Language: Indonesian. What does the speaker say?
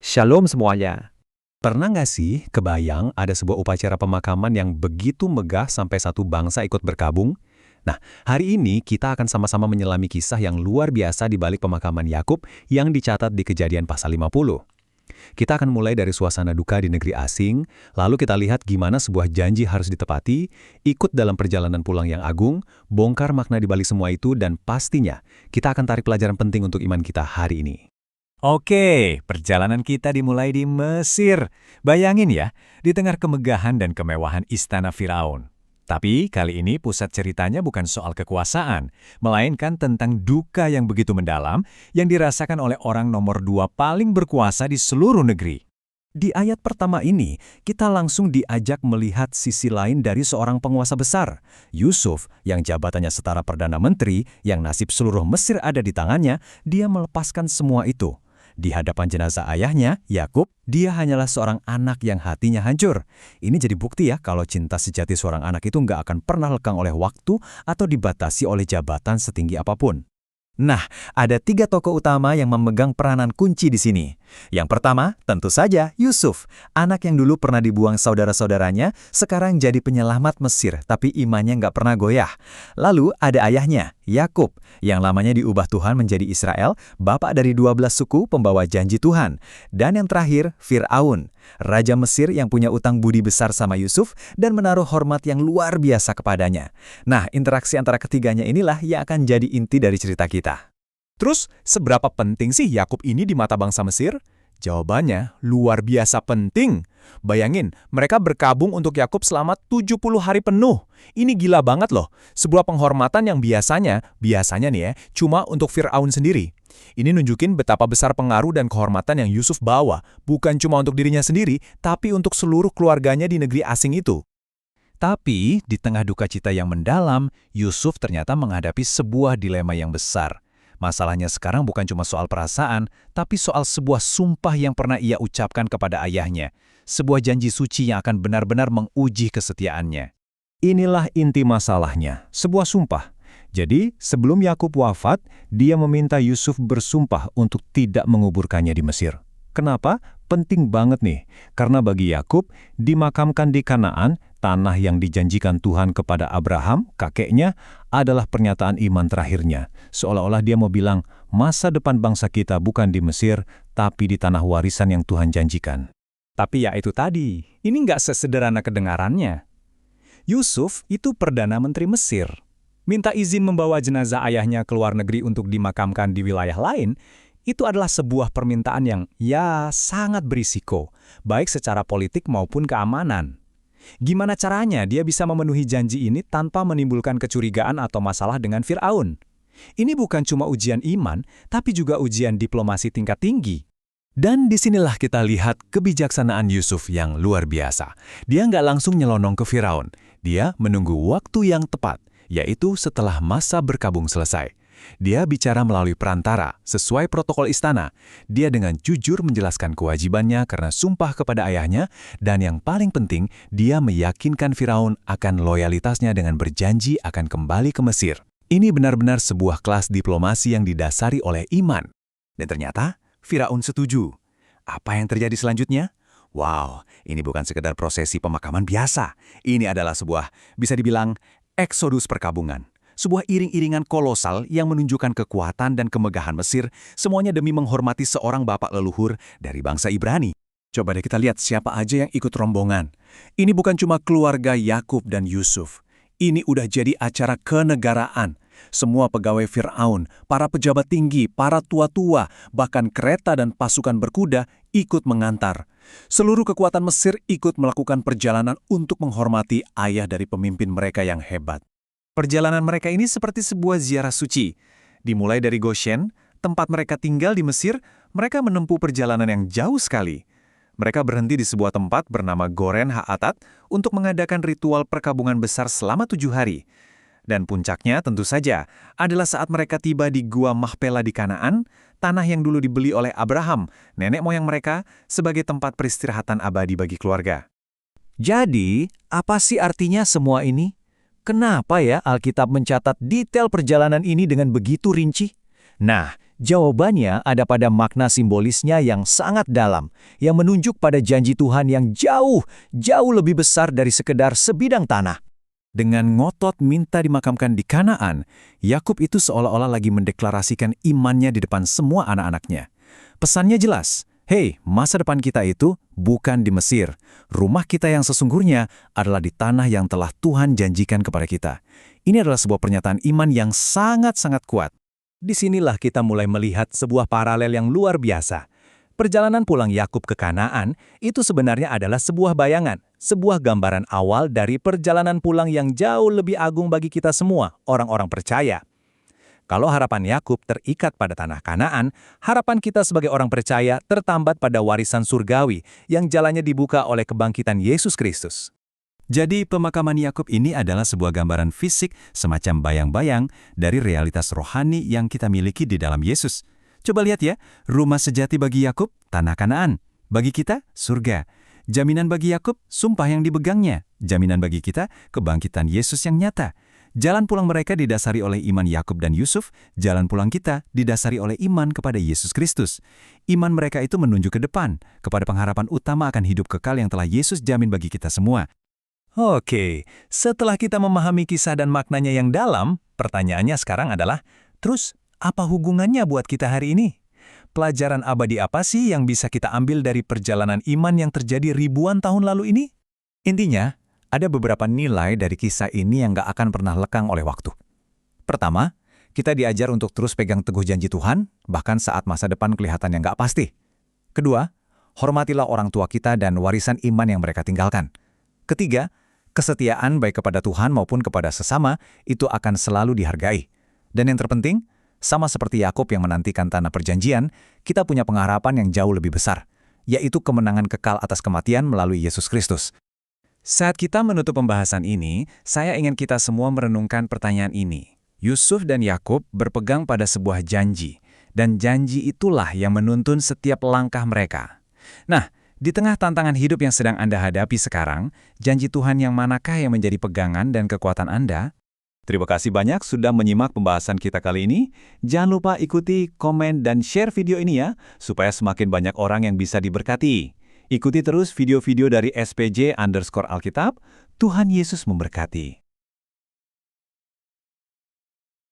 Shalom semuanya. Pernah nggak sih kebayang ada sebuah upacara pemakaman yang begitu megah sampai satu bangsa ikut berkabung? Nah, hari ini kita akan sama-sama menyelami kisah yang luar biasa di balik pemakaman Yakub yang dicatat di Kejadian pasal 50. Kita akan mulai dari suasana duka di negeri asing, lalu kita lihat gimana sebuah janji harus ditepati, ikut dalam perjalanan pulang yang agung, bongkar makna di balik semua itu, dan pastinya kita akan tarik pelajaran penting untuk iman kita hari ini. Oke, perjalanan kita dimulai di Mesir. Bayangin ya, di tengah kemegahan dan kemewahan istana Firaun. Tapi kali ini pusat ceritanya bukan soal kekuasaan, melainkan tentang duka yang begitu mendalam yang dirasakan oleh orang nomor 2 paling berkuasa di seluruh negeri. Di ayat pertama ini, kita langsung diajak melihat sisi lain dari seorang penguasa besar, Yusuf, yang jabatannya setara Perdana Menteri, yang nasib seluruh Mesir ada di tangannya. Dia melepaskan semua itu. Di hadapan jenazah ayahnya, Yakub, dia hanyalah seorang anak yang hatinya hancur. Ini jadi bukti ya kalau cinta sejati seorang anak itu nggak akan pernah lekang oleh waktu atau dibatasi oleh jabatan setinggi apapun. Nah, ada 3 tokoh utama yang memegang peranan kunci di sini. Yang pertama, tentu saja Yusuf, anak yang dulu pernah dibuang saudara-saudaranya, sekarang jadi penyelamat Mesir, tapi imannya nggak pernah goyah. Lalu ada ayahnya, Yakub, yang lamanya diubah Tuhan menjadi Israel, bapak dari 12 suku pembawa janji Tuhan. Dan yang terakhir, Fir'aun, raja Mesir yang punya utang budi besar sama Yusuf dan menaruh hormat yang luar biasa kepadanya. Nah, interaksi antara ketiganya inilah yang akan jadi inti dari cerita kita. Terus, seberapa penting sih Yakub ini di mata bangsa Mesir? Jawabannya, luar biasa penting. Bayangin, mereka berkabung untuk Yakub selama 70 hari penuh. Ini gila banget loh. Sebuah penghormatan yang biasanya nih ya, cuma untuk Fir'aun sendiri. Ini nunjukin betapa besar pengaruh dan kehormatan yang Yusuf bawa, bukan cuma untuk dirinya sendiri, tapi untuk seluruh keluarganya di negeri asing itu. Tapi, di tengah duka cita yang mendalam, Yusuf ternyata menghadapi sebuah dilema yang besar. Masalahnya sekarang bukan cuma soal perasaan, tapi soal sebuah sumpah yang pernah ia ucapkan kepada ayahnya. Sebuah janji suci yang akan benar-benar menguji kesetiaannya. Inilah inti masalahnya, sebuah sumpah. Jadi, sebelum Yakub wafat, dia meminta Yusuf bersumpah untuk tidak menguburkannya di Mesir. Kenapa? Penting banget nih, karena bagi Yakub, dimakamkan di Kanaan, tanah yang dijanjikan Tuhan kepada Abraham, kakeknya, adalah pernyataan iman terakhirnya. Seolah-olah dia mau bilang, masa depan bangsa kita bukan di Mesir, tapi di tanah warisan yang Tuhan janjikan. Tapi ya itu tadi, ini nggak sesederhana kedengarannya. Yusuf itu Perdana Menteri Mesir. Minta izin membawa jenazah ayahnya ke luar negeri untuk dimakamkan di wilayah lain, itu adalah sebuah permintaan yang sangat berisiko, baik secara politik maupun keamanan. Gimana caranya dia bisa memenuhi janji ini tanpa menimbulkan kecurigaan atau masalah dengan Fir'aun? Ini bukan cuma ujian iman, tapi juga ujian diplomasi tingkat tinggi. Dan disinilah kita lihat kebijaksanaan Yusuf yang luar biasa. Dia nggak langsung nyelonong ke Firaun. Dia menunggu waktu yang tepat, yaitu setelah masa berkabung selesai. Dia bicara melalui perantara, sesuai protokol istana. Dia dengan jujur menjelaskan kewajibannya karena sumpah kepada ayahnya, dan yang paling penting, dia meyakinkan Firaun akan loyalitasnya dengan berjanji akan kembali ke Mesir. Ini benar-benar sebuah kelas diplomasi yang didasari oleh iman. Dan ternyata, Firaun setuju. Apa yang terjadi selanjutnya? Wow, ini bukan sekedar prosesi pemakaman biasa. Ini adalah sebuah, bisa dibilang, eksodus perkabungan. Sebuah iring-iringan kolosal yang menunjukkan kekuatan dan kemegahan Mesir, semuanya demi menghormati seorang bapak leluhur dari bangsa Ibrani. Coba deh kita lihat siapa aja yang ikut rombongan. Ini bukan cuma keluarga Yakub dan Yusuf. Ini udah jadi acara kenegaraan. Semua pegawai Fir'aun, para pejabat tinggi, para tua-tua, bahkan kereta dan pasukan berkuda ikut mengantar. Seluruh kekuatan Mesir ikut melakukan perjalanan untuk menghormati ayah dari pemimpin mereka yang hebat. Perjalanan mereka ini seperti sebuah ziarah suci. Dimulai dari Goshen, tempat mereka tinggal di Mesir, mereka menempuh perjalanan yang jauh sekali. Mereka berhenti di sebuah tempat bernama Goren Haatat untuk mengadakan ritual perkabungan besar selama 7 hari. Dan puncaknya tentu saja adalah saat mereka tiba di Gua Mahpela di Kanaan, tanah yang dulu dibeli oleh Abraham, nenek moyang mereka, sebagai tempat peristirahatan abadi bagi keluarga. Jadi, apa sih artinya semua ini? Kenapa ya Alkitab mencatat detail perjalanan ini dengan begitu rinci? Nah, Jawabannya ada pada makna simbolisnya yang sangat dalam, yang menunjuk pada janji Tuhan yang jauh, jauh lebih besar dari sekedar sebidang tanah. Dengan ngotot minta dimakamkan di Kanaan, Yakub itu seolah-olah lagi mendeklarasikan imannya di depan semua anak-anaknya. Pesannya jelas, hei, masa depan kita itu bukan di Mesir. Rumah kita yang sesungguhnya adalah di tanah yang telah Tuhan janjikan kepada kita. Ini adalah sebuah pernyataan iman yang sangat-sangat kuat. Disinilah kita mulai melihat sebuah paralel yang luar biasa. Perjalanan pulang Yakub ke Kanaan itu sebenarnya adalah sebuah bayangan, sebuah gambaran awal dari perjalanan pulang yang jauh lebih agung bagi kita semua, orang-orang percaya. Kalau harapan Yakub terikat pada tanah Kanaan, harapan kita sebagai orang percaya tertambat pada warisan surgawi yang jalannya dibuka oleh kebangkitan Yesus Kristus. Jadi pemakaman Yakub ini adalah sebuah gambaran fisik semacam bayang-bayang dari realitas rohani yang kita miliki di dalam Yesus. Coba lihat ya, rumah sejati bagi Yakub, tanah Kanaan. Bagi kita, surga. Jaminan bagi Yakub, sumpah yang dipegangnya. Jaminan bagi kita, kebangkitan Yesus yang nyata. Jalan pulang mereka didasari oleh iman Yakub dan Yusuf, jalan pulang kita didasari oleh iman kepada Yesus Kristus. Iman mereka itu menunjuk ke depan, kepada pengharapan utama akan hidup kekal yang telah Yesus jamin bagi kita semua. Oke, setelah kita memahami kisah dan maknanya yang dalam, pertanyaannya sekarang adalah, terus apa hubungannya buat kita hari ini? Pelajaran abadi apa sih yang bisa kita ambil dari perjalanan iman yang terjadi ribuan tahun lalu ini? Intinya, ada beberapa nilai dari kisah ini yang gak akan pernah lekang oleh waktu. Pertama, kita diajar untuk terus pegang teguh janji Tuhan, bahkan saat masa depan kelihatan yang gak pasti. Kedua, hormatilah orang tua kita dan warisan iman yang mereka tinggalkan. Ketiga, kesetiaan baik kepada Tuhan maupun kepada sesama itu akan selalu dihargai. Dan yang terpenting, sama seperti Yakub yang menantikan tanah perjanjian, kita punya pengharapan yang jauh lebih besar, yaitu kemenangan kekal atas kematian melalui Yesus Kristus. Saat kita menutup pembahasan ini, saya ingin kita semua merenungkan pertanyaan ini. Yusuf dan Yakub berpegang pada sebuah janji, dan janji itulah yang menuntun setiap langkah mereka. Nah, di tengah tantangan hidup yang sedang Anda hadapi sekarang, janji Tuhan yang manakah yang menjadi pegangan dan kekuatan Anda? Terima kasih banyak sudah menyimak pembahasan kita kali ini. Jangan lupa ikuti, komen, dan share video ini ya, supaya semakin banyak orang yang bisa diberkati. Ikuti terus video-video dari SPJ_Alkitab. Tuhan Yesus memberkati.